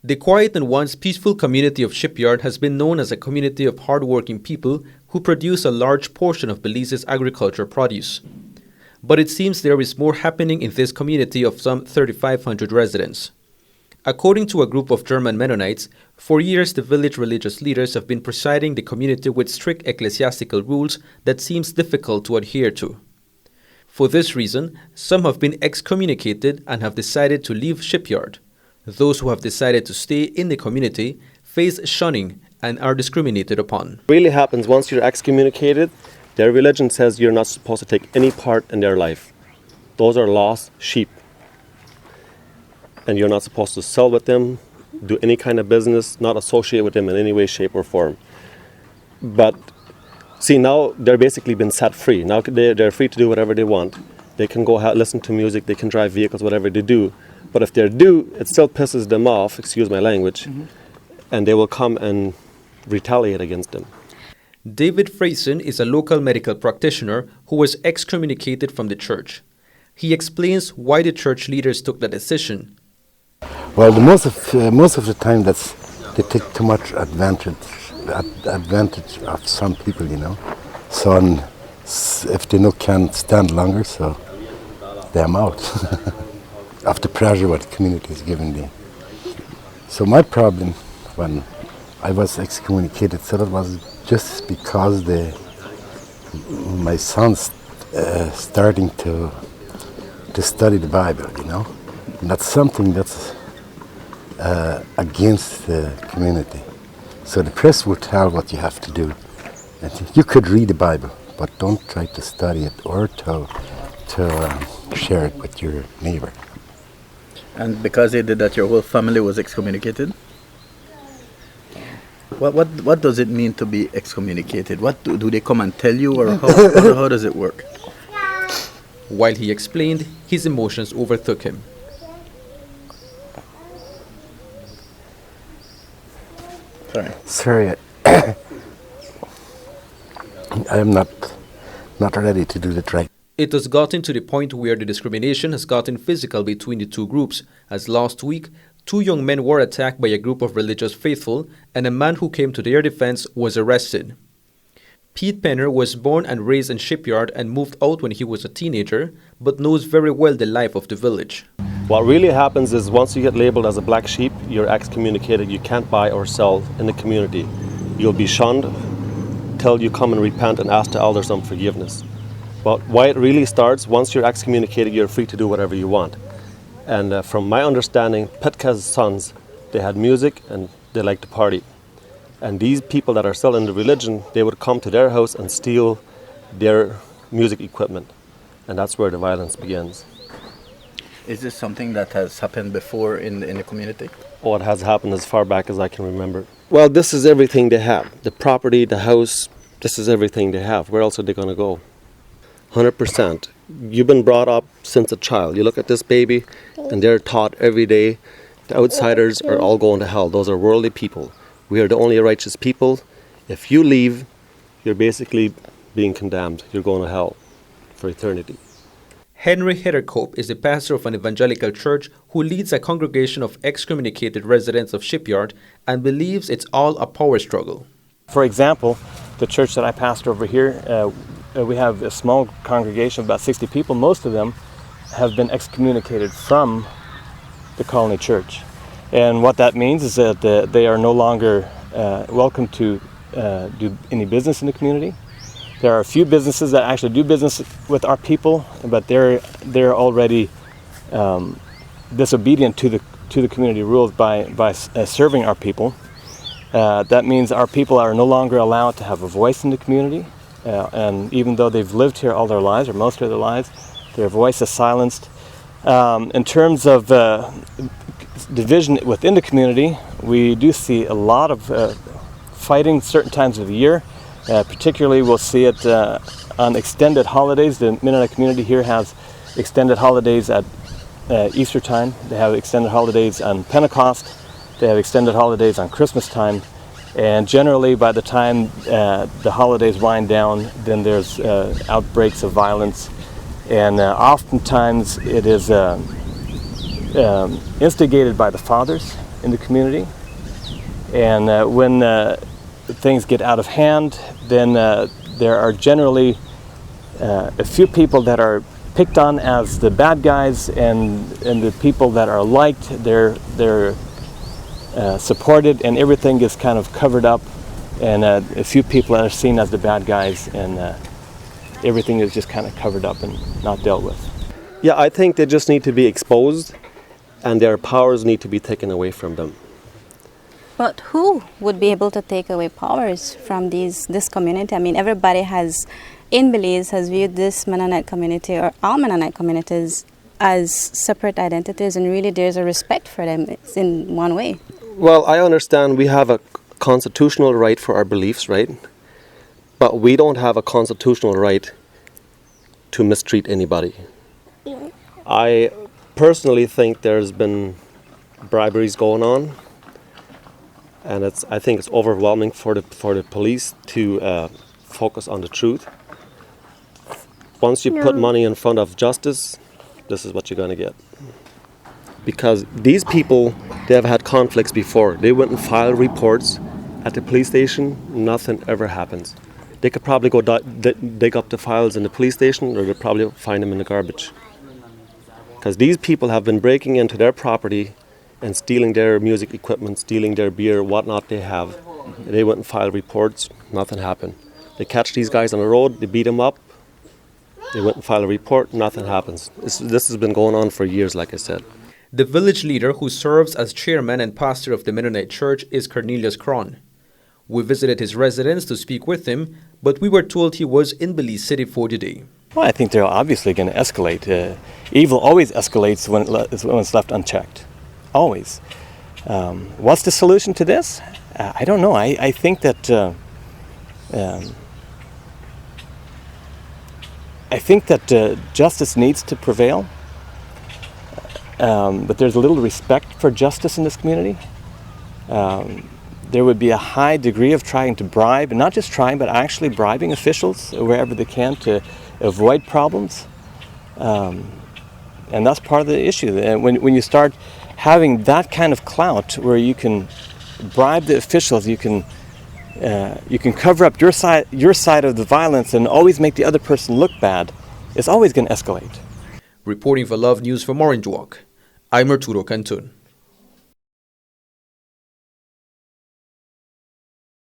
The quiet and once peaceful community of Shipyard has been known as a community of hard-working people who produce a large portion of Belize's agriculture produce. But it seems there is more happening in this community of some 3,500 residents. According to a group of German Mennonites, for years the village religious leaders have been presiding the community with strict ecclesiastical rules that seems difficult to adhere to. For this reason, some have been excommunicated and have decided to leave Shipyard. Those who have decided to stay in the community face shunning and are discriminated upon. What really happens once you're excommunicated, their religion says you're not supposed to take any part in their life. Those are lost sheep. And you're not supposed to sell with them, do any kind of business, not associate with them in any way, shape, or form. But see, now they're basically been set free. Now they're free to do whatever they want. They can go listen to music, they can drive vehicles, whatever they do. But if they do, it still pisses them off, excuse my language, and they will come and retaliate against them. David Freyson is a local medical practitioner who was excommunicated from the church. He explains why the church leaders took the decision. Well, most of the time they take too much advantage of some people, you know. So if they can't stand longer, so they're out of the pressure what the community is giving them. So my problem when I was excommunicated, so that was just because my son's starting to study the Bible, you know. And that's something that's against the community. So the press will tell what you have to do. And you could read the Bible, but don't try to study it or to share it with your neighbor. And because they did that, your whole family was excommunicated? What does it mean to be excommunicated? What do they come and tell you, or how does it work? While he explained, his emotions overtook him. Sorry, I am not ready to do that right. It has gotten to the point where the discrimination has gotten physical between the two groups, as last week, 2 young men were attacked by a group of religious faithful, and a man who came to their defense was arrested. Pete Penner was born and raised in Shipyard and moved out when he was a teenager, but knows very well the life of the village. What really happens is once you get labeled as a black sheep, you're excommunicated. You can't buy or sell in the community. You'll be shunned till you come and repent and ask the elders for forgiveness. But why it really starts, once you're excommunicated, you're free to do whatever you want. And from my understanding, Petka's sons, they had music and they liked to party. And these people that are still in the religion, they would come to their house and steal their music equipment. And that's where the violence begins. Is this something that has happened before in the community? Oh, it has happened as far back as I can remember. Well, this is everything they have. The property, the house, this is everything they have. Where else are they going to go? 100%. You've been brought up since a child. You look at this baby, and they're taught every day, the outsiders are all going to hell. Those are worldly people. We are the only righteous people. If you leave, you're basically being condemned. You're going to hell for eternity. Henry Heddercope is the pastor of an evangelical church who leads a congregation of excommunicated residents of Shipyard and believes it's all a power struggle. For example, the church that I pastor over here, we have a small congregation of about 60 people. Most of them have been excommunicated from the colony church. And what that means is that they are no longer welcome to do any business in the community. There are a few businesses that actually do business with our people, but they're already disobedient to the community rules by serving our people. That means our people are no longer allowed to have a voice in the community, and even though they've lived here all their lives, or most of their lives, their voice is silenced. In terms of division within the community, we do see a lot of fighting certain times of the year. Particularly, we'll see it on extended holidays. The Mennonite community here has extended holidays at Easter time. They have extended holidays on Pentecost. They have extended holidays on Christmas time. And generally, by the time the holidays wind down, then there's outbreaks of violence. And oftentimes, it is instigated by the fathers in the community. And when things get out of hand, then there are generally a few people that are picked on as the bad guys, and the people that are liked, they're supported, and everything is kind of covered up, and a few people are seen as the bad guys, and everything is just kind of covered up and not dealt with. Yeah, I think they just need to be exposed, and their powers need to be taken away from them. But who would be able to take away powers from this community? I mean, everybody in Belize has viewed this Mennonite community, or all Mennonite communities, as separate identities, and really there's a respect for them in one way. Well, I understand we have a constitutional right for our beliefs, right? But we don't have a constitutional right to mistreat anybody. I personally think there's been briberies going on, and I think it's overwhelming for the police to focus on the truth. Once you put money in front of justice, this is what you're going to get. Because these people, they have had conflicts before. They went and filed reports at the police station, nothing ever happens. They could probably go dig up the files in the police station, or they'll probably find them in the garbage. Because these people have been breaking into their property and stealing their music equipment, stealing their beer, whatnot they have. They went and filed reports, nothing happened. They catch these guys on the road, they beat them up, they went and filed a report, nothing happens. This has been going on for years, like I said. The village leader who serves as chairman and pastor of the Mennonite Church is Cornelius Cron. We visited his residence to speak with him, but we were told he was in Belize City for the day. Well, I think they're obviously going to escalate. Evil always escalates when it's left unchecked. Always. What's the solution to this? I don't know. I think that justice needs to prevail, but there's a little respect for justice in this community. There would be a high degree of trying to bribe, and not just trying, but actually bribing officials wherever they can to avoid problems. And that's part of the issue. When you start having that kind of clout where you can bribe the officials, you can cover up your side of the violence and always make the other person look bad, it's always going to escalate. Reporting for Love News from Orange Walk, I'm Arturo Cantun.